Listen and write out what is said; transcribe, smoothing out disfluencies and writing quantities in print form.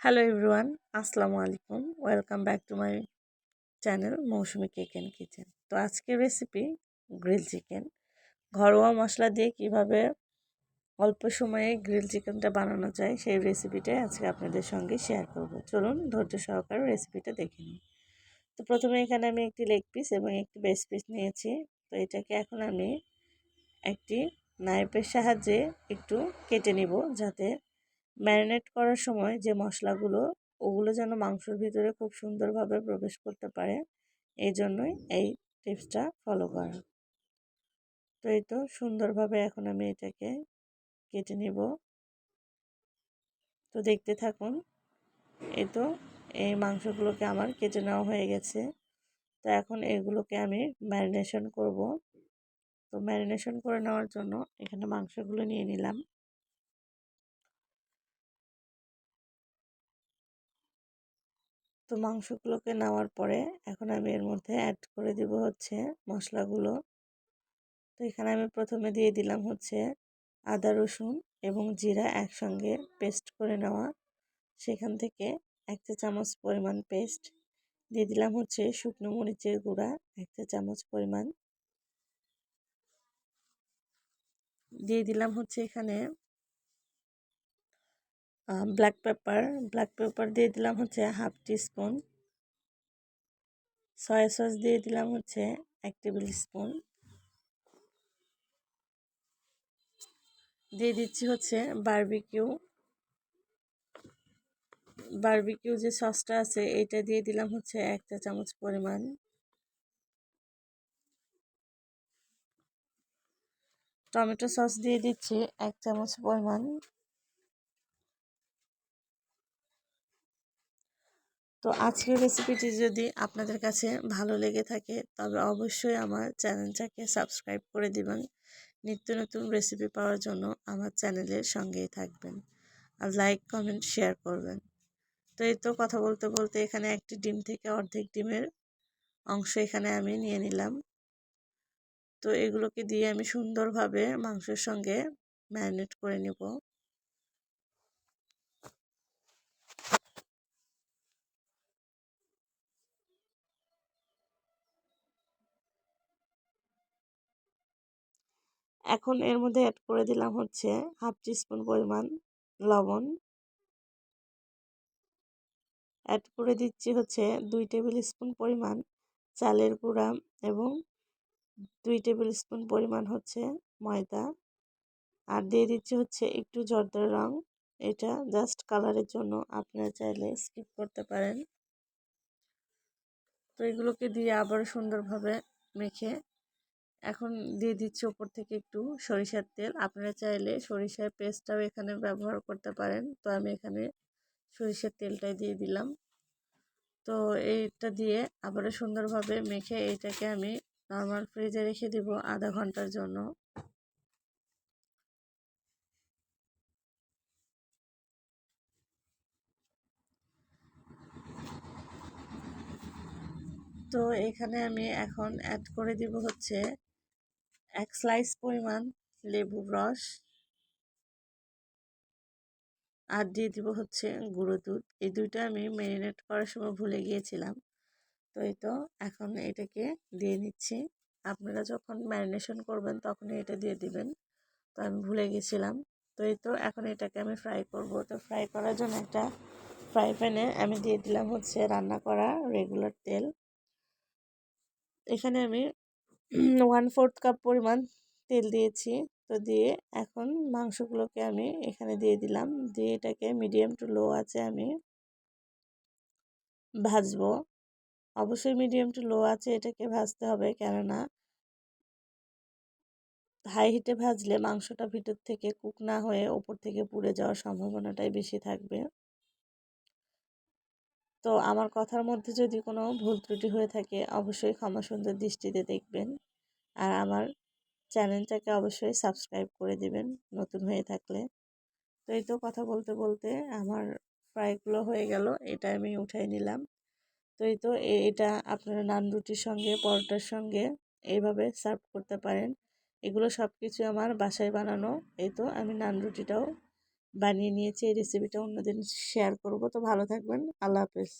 Hello everyone, আসসালামু আলাইকুম। Welcome back to my channel Mousumi cake and kitchen. তো আজকের রেসিপি গ্রিল চিকেন। ঘরোয়া মশলা দিয়ে কিভাবে অল্প সময়ে গ্রিল চিকেনটা বানানো যায় সেই রেসিপিটাই আজকে আপনাদের সঙ্গে শেয়ার করব। চলুন ধৈর্য সহকারে রেসিপিটা দেখে নিই। তো প্রথমে এখানে আমি একটি লেগ পিস এবং একটি বেস পিস নিয়েছি। তো এটাকে এখন আমি একটি নাইফের সাহায্যে একটু কেটে নিব, যাতে ম্যারিনেট করার সময় যে মশলাগুলো ওগুলো যেন মাংসের ভিতরে খুব সুন্দরভাবে প্রবেশ করতে পারে, এই জন্যই এই টিপসটা ফলো করা। তো এই তো সুন্দরভাবে এখন আমি এটাকে কেটে নিব। তো দেখতে থাকুন। এই তো এই মাংসগুলোকে আমার কেটে নেওয়া হয়ে গেছে। তো এখন এগুলোকে আমি ম্যারিনেশন করব। তো ম্যারিনেশন করে নেওয়ার জন্য এখানে মাংসগুলো নিয়ে নিলাম। তো মাংসগুলোকে নেওয়ার পরে এখন আমি এর মধ্যে অ্যাড করে দিব হচ্ছে মশলাগুলো। তো এখানে আমি প্রথমে দিয়ে দিলাম হচ্ছে আদা রসুন এবং জিরা একসঙ্গে পেস্ট করে নেওয়া, সেখান থেকে 1 চা চামচ পরিমাণ পেস্ট দিয়ে দিলাম হচ্ছে শুকনো মরিচের গুঁড়া 1 চা চামচ পরিমাণ দিয়ে দিলাম হচ্ছে এখানে ব্ল্যাক পেপার দিয়ে দিলাম হচ্ছে 1/2 টিস্পুন, সয়া সস দিয়ে দিলাম হচ্ছে 1 টেবিল স্পুন, দিয়ে দিচ্ছি হচ্ছে বারবিকিউ যে সসটা আছে এটা দিয়ে দিলাম হচ্ছে 1 চা চামচ পরিমাণ, টমেটো সস দিয়ে দিচ্ছি 1 চামচ পরিমাণ। তো আজকের রেসিপিটি যদি আপনাদের কাছে ভালো লেগে থাকে তবে অবশ্যই আমার চ্যানেলটাকে সাবস্ক্রাইব করে দিবেন। নিত্য নতুন রেসিপি পাওয়ার জন্য আমার চ্যানেলের সঙ্গেই থাকবেন আর লাইক কমেন্ট শেয়ার করবেন। তো এই তো কথা বলতে বলতে এখানে একটি ডিম থেকে অর্ধেক ডিমের অংশ এখানে আমি নিয়ে নিলাম। তো এগুলোকে দিয়ে আমি সুন্দরভাবে মাংসের সঙ্গে ম্যারিনেট করে নেব। এখন এর মধ্যে অ্যাড করে দিলাম হচ্ছে 1/2 টিস্পুন পরিমাণ লবণ, অ্যাড করে দিচ্ছি হচ্ছে 2 টেবিল স্পুন পরিমাণ চালের গুঁড়া এবং 2 টেবিল স্পুন পরিমাণ হচ্ছে ময়দা, আর দিয়ে দিচ্ছি হচ্ছে একটু জর্দার রং। এটা জাস্ট কালারের জন্য, আপনারা চাইলে স্কিপ করতে পারেন। তো এগুলোকে দিয়ে আবার সুন্দরভাবে মেখে এখন দিয়ে দিচ্ছি ওপর থেকে একটু সরিষার তেল। আপনারা চাইলে সরিষার পেস্টটাও এখানে ব্যবহার করতে পারেন। তো আমি এখানে সরিষার তেলটাই দিয়ে দিলাম। তো এইটা দিয়ে আবারও সুন্দরভাবে মেখে এইটাকে আমি নর্মাল ফ্রিজে রেখে দিব আধা ঘন্টার জন্য। তো এখানে আমি এখন অ্যাড করে দিব হচ্ছে 1 স্লাইস পরিমাণ লেবুর রস, আর দিয়ে দিব হচ্ছে গুঁড়ো দুধ। এই দুইটা আমি ম্যারিনেট করার সময় ভুলে গিয়েছিলাম। তো এই তো এখন এটাকে দিয়ে নিচ্ছি। আপনারা যখন ম্যারিনেশন করবেন তখন এটা দিয়ে দিবেন। তো আমি ভুলে গেছিলাম। তো এই তো এখন এটাকে আমি ফ্রাই করব। তো ফ্রাই করার জন্য একটা ফ্রাই প্যানে আমি দিয়ে দিলাম হচ্ছে রান্না করা রেগুলার তেল। এখানে আমি 1/4 কাপ পরিমাণ তেল দিয়েছি। তো দিয়ে এখন মাংসগুলোকে আমি এখানে দিয়ে দিলাম, দিয়ে এটাকে মিডিয়াম টু লো আছে আমি ভাজবো। অবশ্যই মিডিয়াম টু লো আছে এটাকে ভাজতে হবে, কেননা হাই হিটে ভাজলে মাংসটা ভিতর থেকে কুক না হয়ে ওপর থেকে পুড়ে যাওয়ার সম্ভাবনাটাই বেশি থাকবে। তো আমার কথার মধ্যে যদি কোনো ভুল ত্রুটি হয়ে থাকে অবশ্যই ক্ষমা সুন্দর দৃষ্টিতে দেখবেন, আর আমার চ্যানেলটাকে অবশ্যই সাবস্ক্রাইব করে দিবেন নতুন হয়ে থাকলে। তো এই তো কথা বলতে বলতে আমার ফ্রাইগুলো হয়ে গেল, এটা আমি উঠাই নিলাম। তো এই তো এটা আপনারা নান রুটির সঙ্গে পরোটার সঙ্গে এইভাবে সার্ভ করতে পারেন। এগুলো সব কিছু আমার বাসায় বানানো। এই তো আমি নান রুটিটাও বানিয়ে নিয়েছি। এই রেসিপিটা অন্যদিন শেয়ার করব। তো ভালো থাকবেন। আল্লাহ হাফেজ।